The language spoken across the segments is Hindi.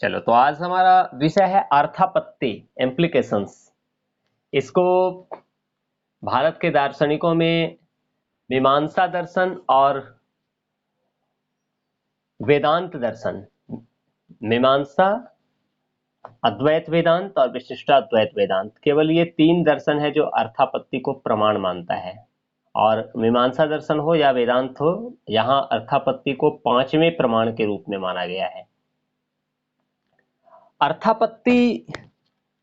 चलो, तो आज हमारा विषय है अर्थापत्ति, इम्प्लीकेशंस। इसको भारत के दार्शनिकों में मीमांसा दर्शन और वेदांत दर्शन, मीमांसा, अद्वैत वेदांत और विशिष्टाद्वैत वेदांत, केवल ये तीन दर्शन है जो अर्थापत्ति को प्रमाण मानता है। और मीमांसा दर्शन हो या वेदांत हो, यहाँ अर्थापत्ति को पांचवें प्रमाण के रूप में माना गया है। अर्थापत्ति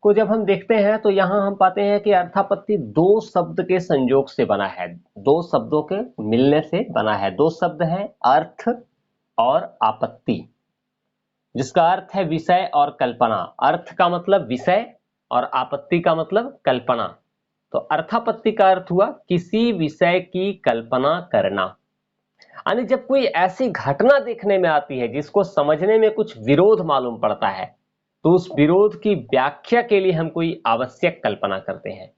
को जब हम देखते हैं तो यहां हम पाते हैं कि अर्थापत्ति दो शब्द के संयोग से बना है, दो शब्दों के मिलने से बना है। दो शब्द हैं, अर्थ और आपत्ति, जिसका अर्थ है विषय और कल्पना। अर्थ का मतलब विषय और आपत्ति का मतलब कल्पना। तो अर्थापत्ति का अर्थ हुआ किसी विषय की कल्पना करना। यानी जब कोई ऐसी घटना देखने में आती है जिसको समझने में कुछ विरोध मालूम पड़ता है, तो उस विरोध की व्याख्या के लिए हम कोई आवश्यक कल्पना करते हैं,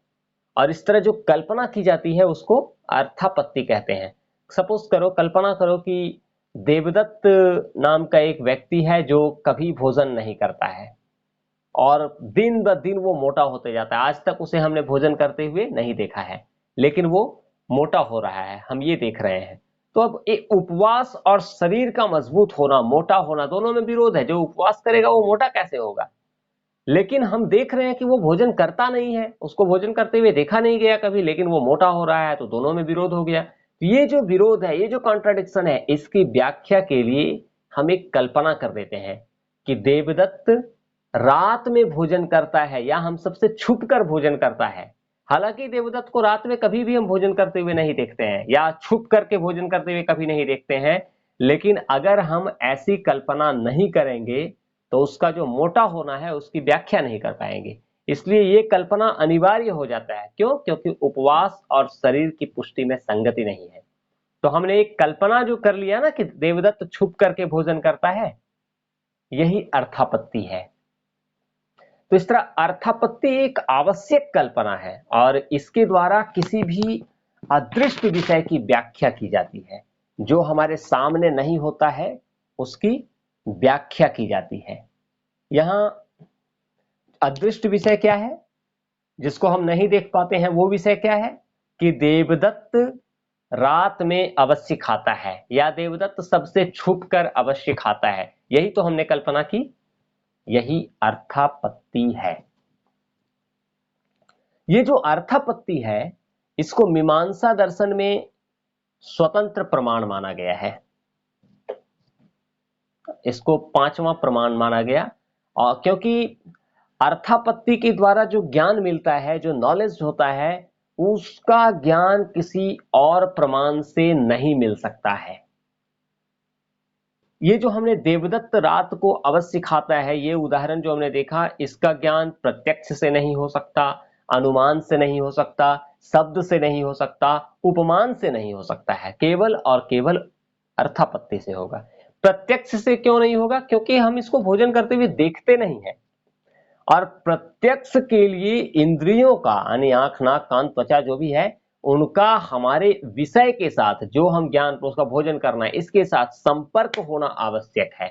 और इस तरह जो कल्पना की जाती है उसको अर्थापत्ति कहते हैं। सपोज करो, कल्पना करो कि देवदत्त नाम का एक व्यक्ति है जो कभी भोजन नहीं करता है और दिन ब दिन वो मोटा होते जाता है। आज तक उसे हमने भोजन करते हुए नहीं देखा है, लेकिन वो मोटा हो रहा है, हम ये देख रहे हैं। तो अब एक उपवास और शरीर का मजबूत होना, मोटा होना, दोनों में विरोध है। जो उपवास करेगा वो मोटा कैसे होगा? लेकिन हम देख रहे हैं कि वो भोजन करता नहीं है, उसको भोजन करते हुए देखा नहीं गया कभी, लेकिन वो मोटा हो रहा है, तो दोनों में विरोध हो गया। ये जो विरोध है, ये जो कॉन्ट्राडिक्शन है, इसकी व्याख्या के लिए हम एक कल्पना कर देते हैं कि देवदत्त रात में भोजन करता है या हम सबसे छुप कर भोजन करता है। हालांकि देवदत्त को रात में कभी भी हम भोजन करते हुए नहीं देखते हैं या छुप करके भोजन करते हुए कभी नहीं देखते हैं, लेकिन अगर हम ऐसी कल्पना नहीं करेंगे तो उसका जो मोटा होना है उसकी व्याख्या नहीं कर पाएंगे। इसलिए ये कल्पना अनिवार्य हो जाता है। क्यों? क्योंकि उपवास और शरीर की पुष्टि में संगति नहीं है। तो हमने एक कल्पना जो कर लिया ना कि देवदत्त छुप करके भोजन करता है, यही अर्थापत्ति है। तो इस तरह अर्थापत्ति एक आवश्यक कल्पना है और इसके द्वारा किसी भी अदृश्य विषय की व्याख्या की जाती है। जो हमारे सामने नहीं होता है उसकी व्याख्या की जाती है। यहां अदृश्य विषय क्या है? जिसको हम नहीं देख पाते हैं, वो विषय क्या है कि देवदत्त रात में अवश्य खाता है या देवदत्त सबसे छुप कर अवश्य खाता है। यही तो हमने कल्पना की, यही अर्थापत्ति है। ये जो अर्थापत्ति है, इसको मीमांसा दर्शन में स्वतंत्र प्रमाण माना गया है। इसको पांचवा प्रमाण माना गया, और क्योंकि अर्थापत्ति के द्वारा जो ज्ञान मिलता है, जो नॉलेज होता है, उसका ज्ञान किसी और प्रमाण से नहीं मिल सकता है। ये जो हमने देवदत्त रात को अवश्य खाता है, ये उदाहरण जो हमने देखा, इसका ज्ञान प्रत्यक्ष से नहीं हो सकता, अनुमान से नहीं हो सकता, शब्द से नहीं हो सकता, उपमान से नहीं हो सकता है, केवल और केवल अर्थापत्ति से होगा। प्रत्यक्ष से क्यों नहीं होगा? क्योंकि हम इसको भोजन करते हुए देखते नहीं है, और प्रत्यक्ष के लिए इंद्रियों का, यानी आंख, नाक, कान, त्वचा जो भी है, उनका हमारे विषय के साथ, जो हम ज्ञान उसका भोजन करना है, इसके साथ संपर्क होना आवश्यक है।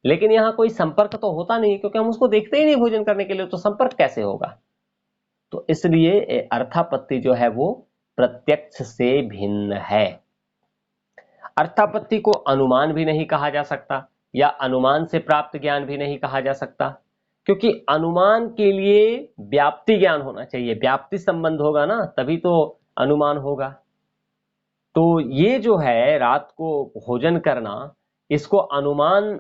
लेकिन यहाँ कोई संपर्क तो होता नहीं, क्योंकि हम उसको देखते ही नहीं भोजन करने के लिए, तो संपर्क कैसे होगा? तो इसलिए अर्थापत्ति जो है वो प्रत्यक्ष से भिन्न है। अर्थापत्ति को अनुमान भी नहीं कहा जा सकता या अनुमान से प्राप्त ज्ञान भी नहीं कहा जा सकता, क्योंकि अनुमान के लिए व्याप्ति ज्ञान होना चाहिए, व्याप्ति संबंध होगा ना, तभी तो अनुमान होगा। तो ये जो है रात को भोजन करना, इसको अनुमान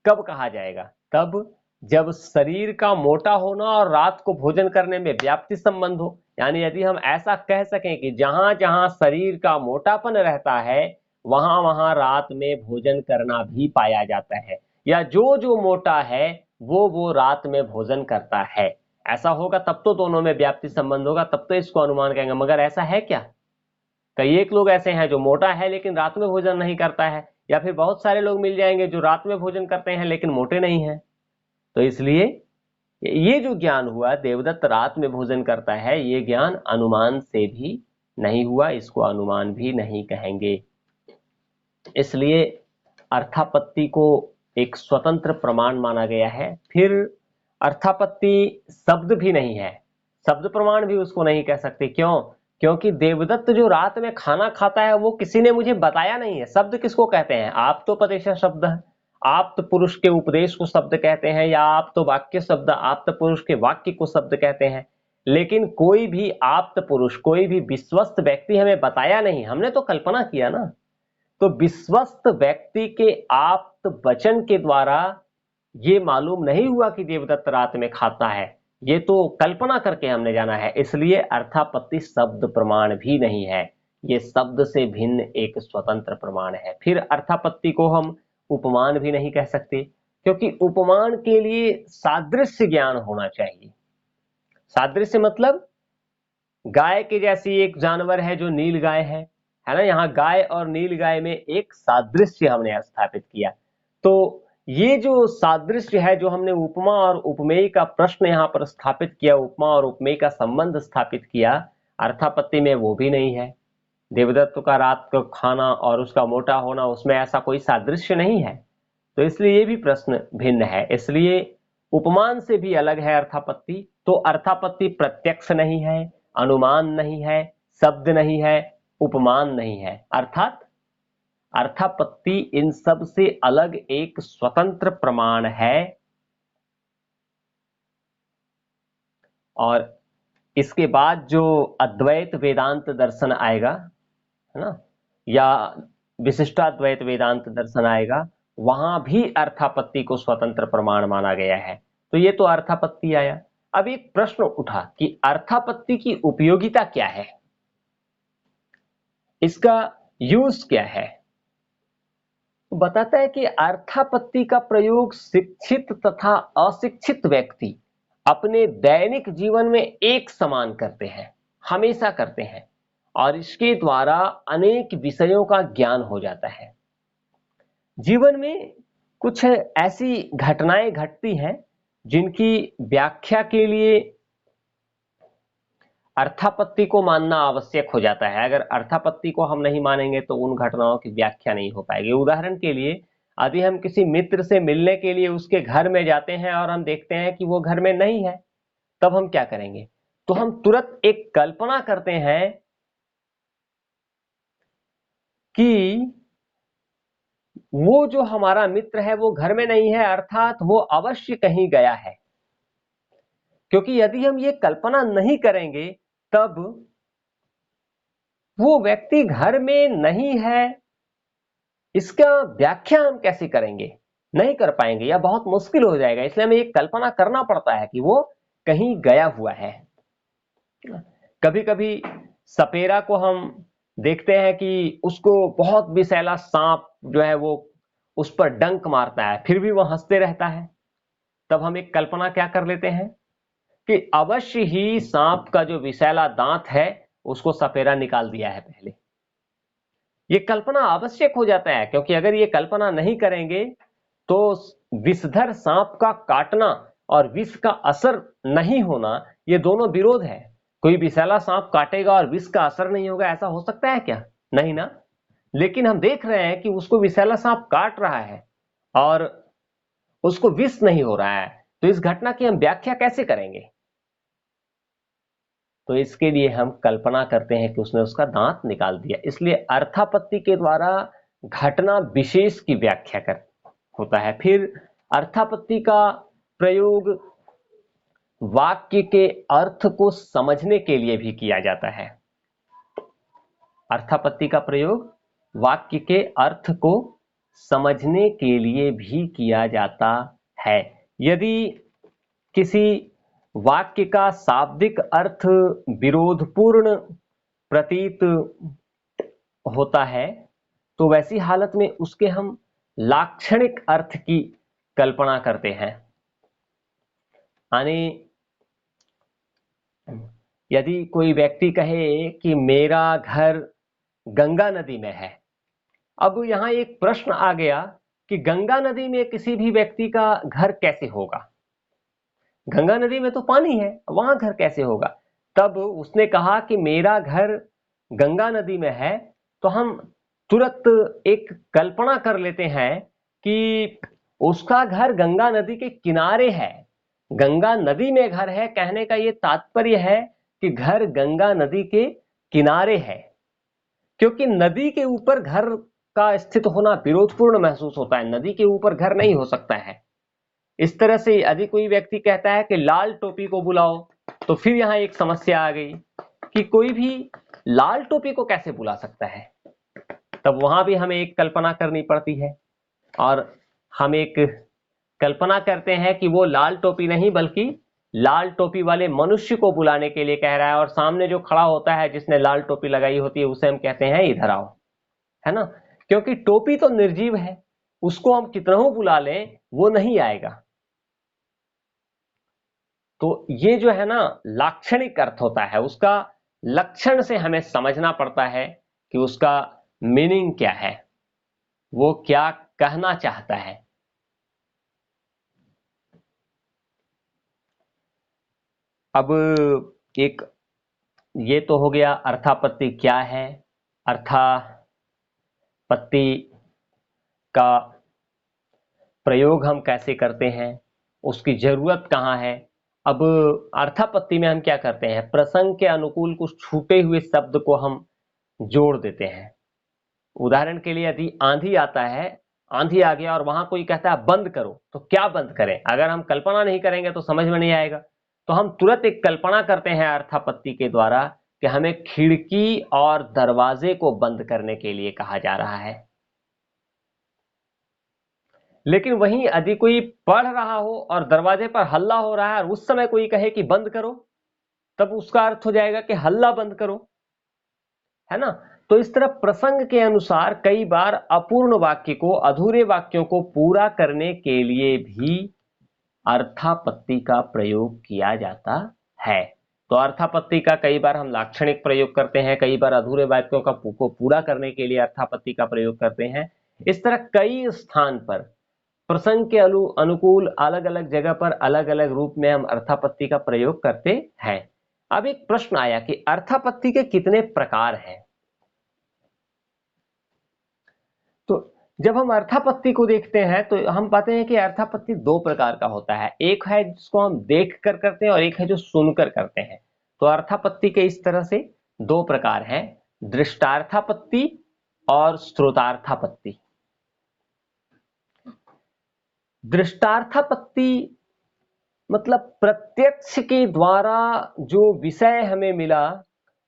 कब कहा जाएगा? तब जब शरीर का मोटा होना और रात को भोजन करने में व्याप्ति संबंध हो। यानी यदि हम ऐसा कह सकें कि जहां जहां शरीर का मोटापन रहता है, वहां वहां रात में भोजन करना भी पाया जाता है, या जो जो मोटा है वो रात में भोजन करता है, ऐसा होगा तब तो दोनों में व्याप्ति संबंध होगा, तब तो इसको अनुमान कहेंगे। मगर ऐसा है क्या? कई एक लोग ऐसे हैं जो मोटा है लेकिन रात में भोजन नहीं करता है, या फिर बहुत सारे लोग मिल जाएंगे जो रात में भोजन करते हैं लेकिन मोटे नहीं हैं। तो इसलिए ये जो ज्ञान हुआ, देवदत्त रात में भोजन करता है, ये ज्ञान अनुमान से भी नहीं हुआ, इसको अनुमान भी नहीं कहेंगे। इसलिए अर्थापत्ति को एक स्वतंत्र प्रमाण माना गया है। फिर अर्थापत्ति शब्द भी नहीं है, शब्द प्रमाण भी उसको नहीं कह सकते। क्यों? क्योंकि देवदत्त जो रात में खाना खाता है वो किसी ने मुझे बताया नहीं है। शब्द किसको कहते हैं? आप तो पदेशा शब्द है, आप तो पुरुष के उपदेश को शब्द कहते हैं, या आप तो वाक्य शब्द, आप तो पुरुष के वाक्य को शब्द कहते हैं। लेकिन कोई भी आप्त पुरुष, कोई भी विश्वस्त व्यक्ति हमें बताया नहीं, हमने तो कल्पना किया ना। तो विश्वस्त व्यक्ति के आप्त वचन के द्वारा ये मालूम नहीं हुआ कि देवदत्त रात में खाता है, ये तो कल्पना करके हमने जाना है। इसलिए अर्थापत्ति शब्द प्रमाण भी नहीं है, ये शब्द से भिन्न एक स्वतंत्र प्रमाण है। फिर अर्थापत्ति को हम उपमान भी नहीं कह सकते, क्योंकि उपमान के लिए सादृश्य ज्ञान होना चाहिए। सादृश्य मतलब गाय के जैसी एक जानवर है जो नील गाय है ना। यहाँ गाय और नील गाय में एक सादृश्य हमने स्थापित किया। तो ये जो सादृश्य है, जो हमने उपमा और उपमेय का प्रश्न यहाँ पर स्थापित किया, उपमा और उपमेय का संबंध स्थापित किया, अर्थापत्ति में वो भी नहीं है। देवदत्त का रात को खाना और उसका मोटा होना, उसमें ऐसा कोई सादृश्य नहीं है। तो इसलिए ये भी प्रश्न भिन्न है। इसलिए उपमान से भी अलग है अर्थापत्ति। तो अर्थापत्ति प्रत्यक्ष नहीं है, अनुमान नहीं है, शब्द नहीं है, उपमान नहीं है, अर्थात अर्थापत्ति इन सब से अलग एक स्वतंत्र प्रमाण है। और इसके बाद जो अद्वैत वेदांत दर्शन आएगा, है ना, या विशिष्टाद्वैत वेदांत दर्शन आएगा, वहां भी अर्थापत्ति को स्वतंत्र प्रमाण माना गया है। तो ये तो अर्थापत्ति आया। अब एक प्रश्न उठा कि अर्थापत्ति की उपयोगिता क्या है, इसका यूज क्या है। तो बताता है कि अर्थापत्ति का प्रयोग शिक्षित तथा अशिक्षित व्यक्ति अपने दैनिक जीवन में एक समान करते हैं, हमेशा करते हैं, और इसके द्वारा अनेक विषयों का ज्ञान हो जाता है। जीवन में कुछ ऐसी घटनाएं घटती हैं जिनकी व्याख्या के लिए अर्थापत्ति को मानना आवश्यक हो जाता है। अगर अर्थापत्ति को हम नहीं मानेंगे तो उन घटनाओं की व्याख्या नहीं हो पाएगी। उदाहरण के लिए, यदि हम किसी मित्र से मिलने के लिए उसके घर में जाते हैं और हम देखते हैं कि वो घर में नहीं है, तब हम क्या करेंगे? तो हम तुरंत एक कल्पना करते हैं कि वो जो हमारा मित्र है वो घर में नहीं है, अर्थात वो अवश्य कहीं गया है। क्योंकि यदि हम ये कल्पना नहीं करेंगे तब वो व्यक्ति घर में नहीं है, इसका व्याख्या हम कैसे करेंगे? नहीं कर पाएंगे या बहुत मुश्किल हो जाएगा। इसलिए हमें एक कल्पना करना पड़ता है कि वो कहीं गया हुआ है। कभी कभी सपेरा को हम देखते हैं कि उसको बहुत विषैला सांप जो है वो उस पर डंक मारता है, फिर भी वो हंसते रहता है। तब हम एक कल्पना क्या कर लेते हैं कि अवश्य ही सांप का जो विषैला दांत है उसको सपेरा निकाल दिया है पहले। ये कल्पना आवश्यक हो जाता है, क्योंकि अगर ये कल्पना नहीं करेंगे तो विषधर सांप का काटना और विष का असर नहीं होना, ये दोनों विरोध है। कोई विषैला सांप काटेगा और विष का असर नहीं होगा, ऐसा हो सकता है क्या? नहीं ना। लेकिन हम देख रहे हैं कि उसको विषैला सांप काट रहा है और उसको विष नहीं हो रहा है, तो इस घटना की हम व्याख्या कैसे करेंगे? तो इसके लिए हम कल्पना करते हैं कि उसने उसका दांत निकाल दिया। इसलिए अर्थापत्ति के द्वारा घटना विशेष की व्याख्या कर होता है। फिर अर्थापत्ति का प्रयोग वाक्य के अर्थ को समझने के लिए भी किया जाता है। अर्थापत्ति का प्रयोग वाक्य के अर्थ को समझने के लिए भी किया जाता है। यदि किसी वाक्य का शाब्दिक अर्थ विरोधपूर्ण प्रतीत होता है तो वैसी हालत में उसके हम लाक्षणिक अर्थ की कल्पना करते हैं। यानी यदि कोई व्यक्ति कहे कि मेरा घर गंगा नदी में है, अब यहां एक प्रश्न आ गया कि गंगा नदी में किसी भी व्यक्ति का घर कैसे होगा? गंगा नदी में तो पानी है, वहां घर कैसे होगा? तब उसने कहा कि मेरा घर गंगा नदी में है, तो हम तुरंत एक कल्पना कर लेते हैं कि उसका घर गंगा नदी के किनारे है, गंगा नदी में घर है, कहने का ये तात्पर्य है कि घर गंगा नदी के किनारे है। क्योंकि नदी के ऊपर घर का स्थित होना विरोधपूर्ण महसूस होता है, नदी के ऊपर घर नहीं हो सकता है। इस तरह से यदि कोई व्यक्ति कहता है कि लाल टोपी को बुलाओ, तो फिर यहां एक समस्या आ गई कि कोई भी लाल टोपी को कैसे बुला सकता है। तब वहां भी हमें एक कल्पना करनी पड़ती है, और हम एक कल्पना करते हैं कि वो लाल टोपी नहीं बल्कि लाल टोपी वाले मनुष्य को बुलाने के लिए कह रहा है, और सामने जो खड़ा होता है जिसने लाल टोपी लगाई होती है उसे हम कहते हैं इधर आओ, है ना। क्योंकि टोपी तो निर्जीव है, उसको हम कितनों बुला लें वो नहीं आएगा। तो ये जो है ना लाक्षणिक अर्थ होता है, उसका लक्षण से हमें समझना पड़ता है कि उसका मीनिंग क्या है, वो क्या कहना चाहता है। अब एक ये तो हो गया अर्थापत्ति क्या है, अर्थापत्ति का प्रयोग हम कैसे करते हैं, उसकी जरूरत कहाँ है। अब अर्थापत्ति में हम क्या करते हैं, प्रसंग के अनुकूल कुछ छूटे हुए शब्द को हम जोड़ देते हैं। उदाहरण के लिए यदि आंधी आता है, आंधी आ गया और वहां कोई कहता है बंद करो, तो क्या बंद करें, अगर हम कल्पना नहीं करेंगे तो समझ में नहीं आएगा। तो हम तुरंत एक कल्पना करते हैं अर्थापत्ति के द्वारा कि हमें खिड़की और दरवाजे को बंद करने के लिए कहा जा रहा है। लेकिन वहीं यदि कोई पढ़ रहा हो और दरवाजे पर हल्ला हो रहा है और उस समय कोई कहे कि बंद करो, तब उसका अर्थ हो जाएगा कि हल्ला बंद करो, है ना। तो इस तरह प्रसंग के अनुसार कई बार अपूर्ण वाक्य को, अधूरे वाक्यों को पूरा करने के लिए भी अर्थापत्ति का प्रयोग किया जाता है। तो अर्थापत्ति का कई बार हम लाक्षणिक प्रयोग करते हैं, कई बार अधूरे वाक्यों का को पूरा करने के लिए अर्थापत्ति का प्रयोग करते हैं। इस तरह कई स्थान पर प्रसंग के अनुकूल अलग अलग जगह पर अलग अलग रूप में हम अर्थापत्ति का प्रयोग करते हैं। अब एक प्रश्न आया कि अर्थापत्ति के कितने प्रकार हैं। तो जब हम अर्थापत्ति को देखते हैं तो हम पाते हैं कि अर्थापत्ति दो प्रकार का होता है, एक है जिसको हम देख कर करते हैं और एक है जो सुनकर करते हैं। तो अर्थापत्ति के इस तरह से दो प्रकार हैं, दृष्टार्थापत्ति और श्रोतार्थापत्ति। दृष्टार्थापत्ति मतलब प्रत्यक्ष के द्वारा जो विषय हमें मिला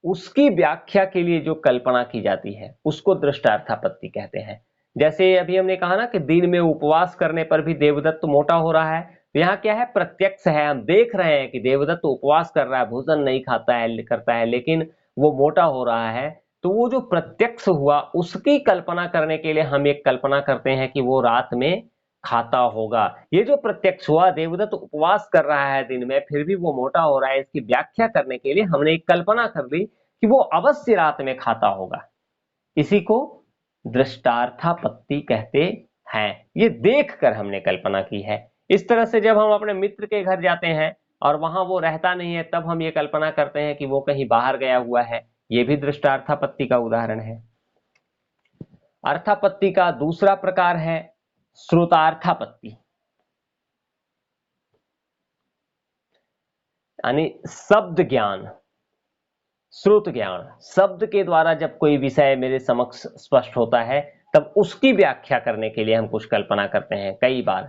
उसकी व्याख्या के लिए जो कल्पना की जाती है उसको दृष्टार्थापत्ति कहते हैं। जैसे अभी हमने कहा ना कि दिन में उपवास करने पर भी देवदत्त मोटा हो रहा है, तो यहाँ क्या है, प्रत्यक्ष है, हम देख रहे हैं कि देवदत्त उपवास कर रहा है, भोजन नहीं खाता है करता है, लेकिन वो मोटा हो रहा है। तो वो जो प्रत्यक्ष हुआ उसकी कल्पना करने के लिए हम एक कल्पना करते हैं कि वो रात में खाता होगा। ये जो प्रत्यक्ष हुआ, देवदत्त उपवास कर रहा है दिन में फिर भी वो मोटा हो रहा है, इसकी व्याख्या करने के लिए हमने एक कल्पना कर ली कि वो अवश्य रात में खाता होगा। इसी को दृष्टार्थापत्ति कहते हैं। ये देखकर हमने कल्पना की है। इस तरह से जब हम अपने मित्र के घर जाते हैं और वहां वो रहता नहीं है, तब हम ये कल्पना करते हैं कि वो कहीं बाहर गया हुआ है। ये भी दृष्टार्थापत्ति का उदाहरण है। अर्थापत्ति का दूसरा प्रकार है श्रोतार्थापत्ति, यानी शब्द ज्ञान, श्रुत ज्ञान। शब्द के द्वारा जब कोई विषय मेरे समक्ष स्पष्ट होता है तब उसकी व्याख्या करने के लिए हम कुछ कल्पना करते हैं कई बार,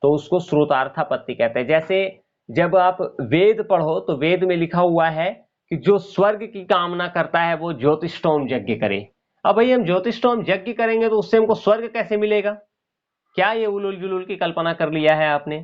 तो उसको श्रोतार्थापत्ति कहते हैं। जैसे जब आप वेद पढ़ो तो वेद में लिखा हुआ है कि जो स्वर्ग की कामना करता है वो ज्योतिष्टोम यज्ञ करे। अब भाई हम ज्योतिष्टोम यज्ञ करेंगे तो उससे हमको स्वर्ग कैसे मिलेगा? क्या ये उलूल जुलूल की कल्पना कर लिया है आपने?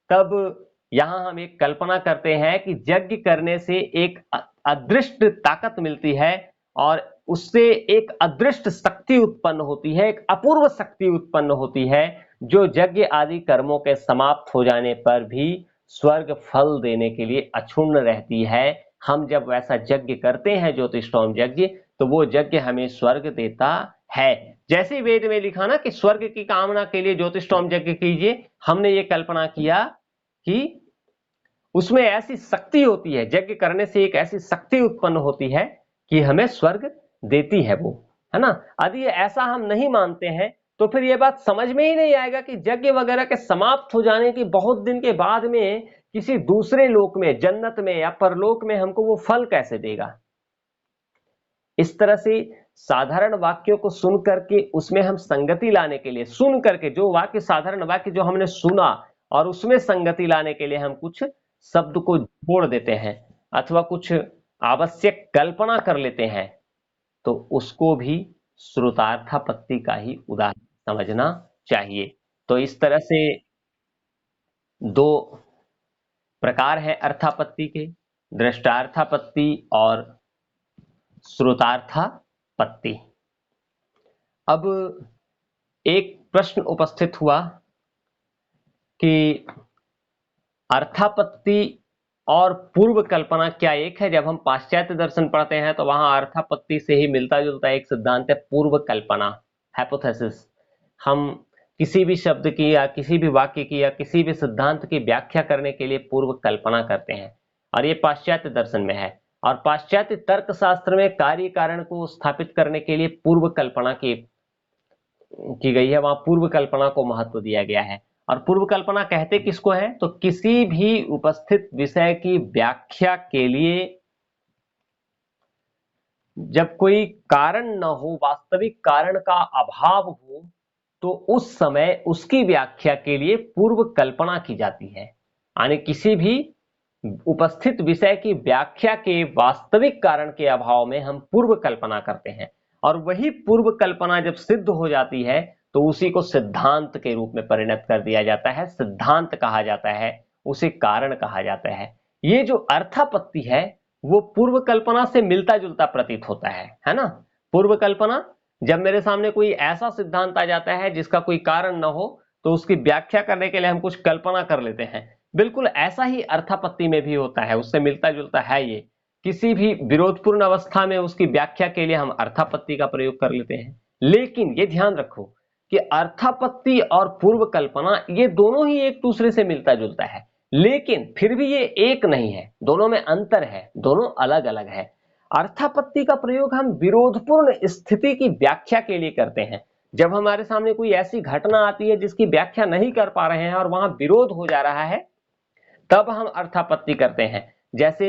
तब यहां हम एक कल्पना करते हैं कि यज्ञ करने से एक अदृष्ट ताकत मिलती है और उससे एक अदृष्ट शक्ति उत्पन्न होती है, एक अपूर्व शक्ति उत्पन्न होती है जो यज्ञ आदि कर्मों के समाप्त हो जाने पर भी स्वर्ग फल देने के लिए अक्षुण्ण रहती है। हम जब वैसा यज्ञ करते हैं ज्योतिष्टोम यज्ञ, तो वो यज्ञ हमें स्वर्ग देता है। जैसे वेद में लिखा ना कि स्वर्ग की कामना के लिए ज्योतिष्टोम यज्ञ कीजिए, हमने ये कल्पना किया कि उसमें ऐसी शक्ति होती है, यज्ञ करने से एक ऐसी शक्ति उत्पन्न होती है कि हमें स्वर्ग देती है वो, है ना। यदि ऐसा हम नहीं मानते हैं तो फिर ये बात समझ में ही नहीं आएगा कि यज्ञ वगैरह के समाप्त हो जाने के बहुत दिन के बाद में किसी दूसरे लोक में, जन्नत में या परलोक में हमको वो फल कैसे देगा। इस तरह से साधारण वाक्यों को सुन करके उसमें हम संगति लाने के लिए, सुन करके जो वाक्य, साधारण वाक्य जो हमने सुना और उसमें संगति लाने के लिए हम कुछ शब्द को जोड़ देते हैं अथवा कुछ आवश्यक कल्पना कर लेते हैं, तो उसको भी श्रुतार्थापत्ति का ही उदाहरण समझना चाहिए। तो इस तरह से दो प्रकार है अर्थापत्ति के, दृष्टार्थापत्ति और श्रुतार्थापत्ति। अब एक प्रश्न उपस्थित हुआ कि अर्थापत्ति और पूर्व कल्पना क्या एक है। जब हम पाश्चात्य दर्शन पढ़ते हैं तो वहां अर्थापत्ति से ही मिलता जुलता एक सिद्धांत है पूर्व कल्पना, हाइपोथेसिस। हम किसी भी शब्द की या किसी भी वाक्य की या किसी भी सिद्धांत की व्याख्या करने के लिए पूर्व कल्पना करते हैं, और ये पाश्चात्य दर्शन में है। और पाश्चात्य तर्कशास्त्र में कार्य कारण को स्थापित करने के लिए पूर्व कल्पना की गई है, वहां पूर्व कल्पना को महत्व दिया गया है। और पूर्व कल्पना कहते किसको है, तो किसी भी उपस्थित विषय की व्याख्या के लिए जब कोई कारण न हो, वास्तविक कारण का अभाव हो, तो उस समय उसकी व्याख्या के लिए पूर्व कल्पना की जाती है। यानी किसी भी उपस्थित विषय की व्याख्या के वास्तविक कारण के अभाव में हम पूर्व कल्पना करते हैं, और वही पूर्व कल्पना जब सिद्ध हो जाती है तो उसी को सिद्धांत के रूप में परिणत कर दिया जाता है, सिद्धांत कहा जाता है, उसे कारण कहा जाता है। ये जो अर्थापत्ति है वो पूर्व कल्पना से मिलता जुलता प्रतीत होता है ना। पूर्व कल्पना, जब मेरे सामने कोई ऐसा सिद्धांत आ जाता है जिसका कोई कारण न हो, तो उसकी व्याख्या करने के लिए हम कुछ कल्पना कर लेते हैं। बिल्कुल ऐसा ही अर्थापत्ति में भी होता है, उससे मिलता जुलता है ये। किसी भी विरोधपूर्ण अवस्था में उसकी व्याख्या के लिए हम अर्थापत्ति का प्रयोग कर लेते हैं। लेकिन ये ध्यान रखो कि अर्थापत्ति और पूर्व कल्पना ये दोनों ही एक दूसरे से मिलता जुलता है, लेकिन फिर भी ये एक नहीं है, दोनों में अंतर है, दोनों अलग अलग है। अर्थापत्ति का प्रयोग हम विरोधपूर्ण स्थिति की व्याख्या के लिए करते हैं। जब हमारे सामने कोई ऐसी घटना आती है जिसकी व्याख्या नहीं कर पा रहे हैं और वहां विरोध हो जा रहा है, तब हम अर्थापत्ति करते हैं। जैसे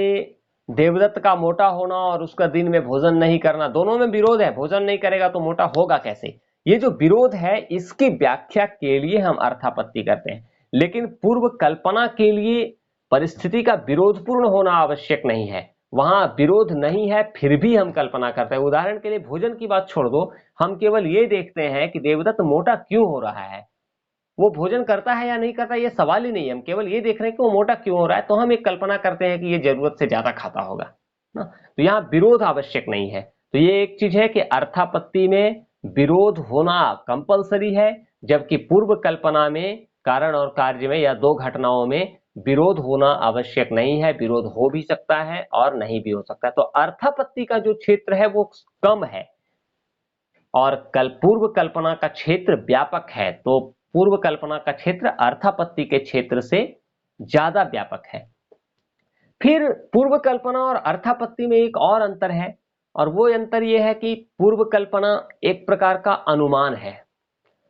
देवदत्त का मोटा होना और उसका दिन में भोजन नहीं करना, दोनों में विरोध है, भोजन नहीं करेगा तो मोटा होगा कैसे। ये जो विरोध है इसकी व्याख्या के लिए हम अर्थापत्ति करते हैं। लेकिन पूर्व कल्पना के लिए परिस्थिति का विरोधपूर्ण होना आवश्यक नहीं है, वहां विरोध नहीं है फिर भी हम कल्पना करते हैं। उदाहरण के लिए भोजन की बात छोड़ दो, हम केवल ये देखते हैं कि देवदत्त मोटा क्यों हो रहा है, वो भोजन करता है या नहीं करता ये सवाल ही नहीं है, हम केवल ये देख रहे हैं कि वो मोटा क्यों हो रहा है, तो हम एक कल्पना करते हैं कि ये जरूरत से ज्यादा खाता होगा ना। तो यहाँ विरोध आवश्यक नहीं है। तो ये एक चीज है कि अर्थापत्ति में विरोध होना कंपलसरी है, जबकि पूर्व कल्पना में कारण और कार्य में या दो घटनाओं में विरोध होना आवश्यक नहीं है। विरोध हो भी सकता है और नहीं भी हो सकता है। तो अर्थापत्ति का जो क्षेत्र है वो कम है और पूर्व कल्पना का क्षेत्र व्यापक है। तो पूर्व कल्पना का क्षेत्र अर्थापत्ति के क्षेत्र से ज्यादा व्यापक है। फिर पूर्व कल्पना और अर्थापत्ति में एक और अंतर है, और वो अंतर यह है कि पूर्व कल्पना एक प्रकार का अनुमान है,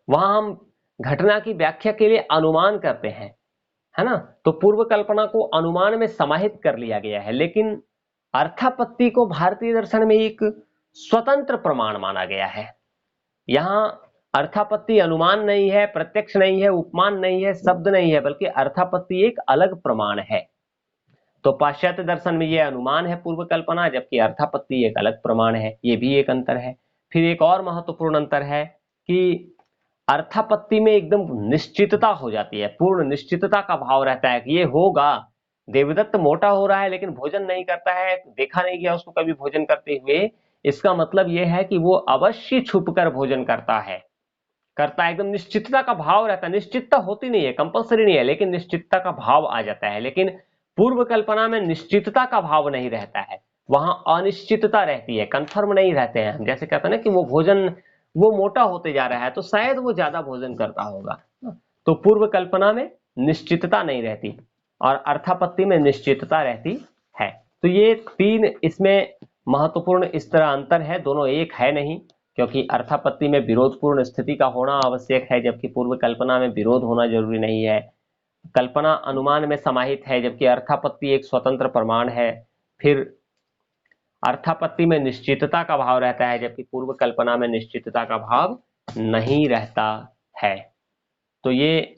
वहां हम घटना की व्याख्या के लिए अनुमान करते हैं, है ना। तो पूर्व कल्पना को अनुमान में समाहित कर लिया गया है, लेकिन अर्थापत्ति को भारतीय दर्शन में एक स्वतंत्र प्रमाण माना गया है। यहां अर्थापत्ति अनुमान नहीं है, प्रत्यक्ष नहीं है, उपमान नहीं है, शब्द नहीं है, बल्कि अर्थापत्ति एक अलग प्रमाण है। तो पाश्चात्य दर्शन में यह अनुमान है पूर्व कल्पना, जबकि अर्थापत्ति एक अलग प्रमाण है। ये भी एक अंतर है। फिर एक और महत्वपूर्ण अंतर है कि अर्थापत्ति में एकदम निश्चितता हो जाती है, पूर्ण निश्चितता का भाव रहता है कि ये होगा। देवदत्त मोटा हो रहा है लेकिन भोजन नहीं करता है, देखा नहीं गया उसको कभी भोजन करते हुए, इसका मतलब यह है कि वो अवश्य छुपकर भोजन करता है, एकदम निश्चितता का भाव रहता है। निश्चितता होती नहीं है, कंपलसरी नहीं है, लेकिन निश्चितता का भाव आ जाता है। लेकिन पूर्व कल्पना में निश्चितता का भाव नहीं रहता है, वहां अनिश्चितता रहती है, कंफर्म नहीं रहते हैं। हम जैसे कहते हैं ना कि वो मोटा होते जा रहा है तो शायद वो ज्यादा भोजन करता होगा। तो पूर्व कल्पना में निश्चितता नहीं रहती और अर्थापत्ति में निश्चितता रहती है। तो ये तीन इसमें महत्वपूर्ण इस तरह अंतर है, दोनों एक है नहीं, क्योंकि अर्थापत्ति में विरोधपूर्ण स्थिति का होना आवश्यक है, जबकि पूर्व कल्पना में विरोध होना जरूरी नहीं है। कल्पना अनुमान में समाहित है, जबकि अर्थापत्ति एक स्वतंत्र प्रमाण है। फिर अर्थापत्ति में निश्चितता का भाव रहता है, जबकि पूर्व कल्पना में निश्चितता का भाव नहीं रहता है। तो ये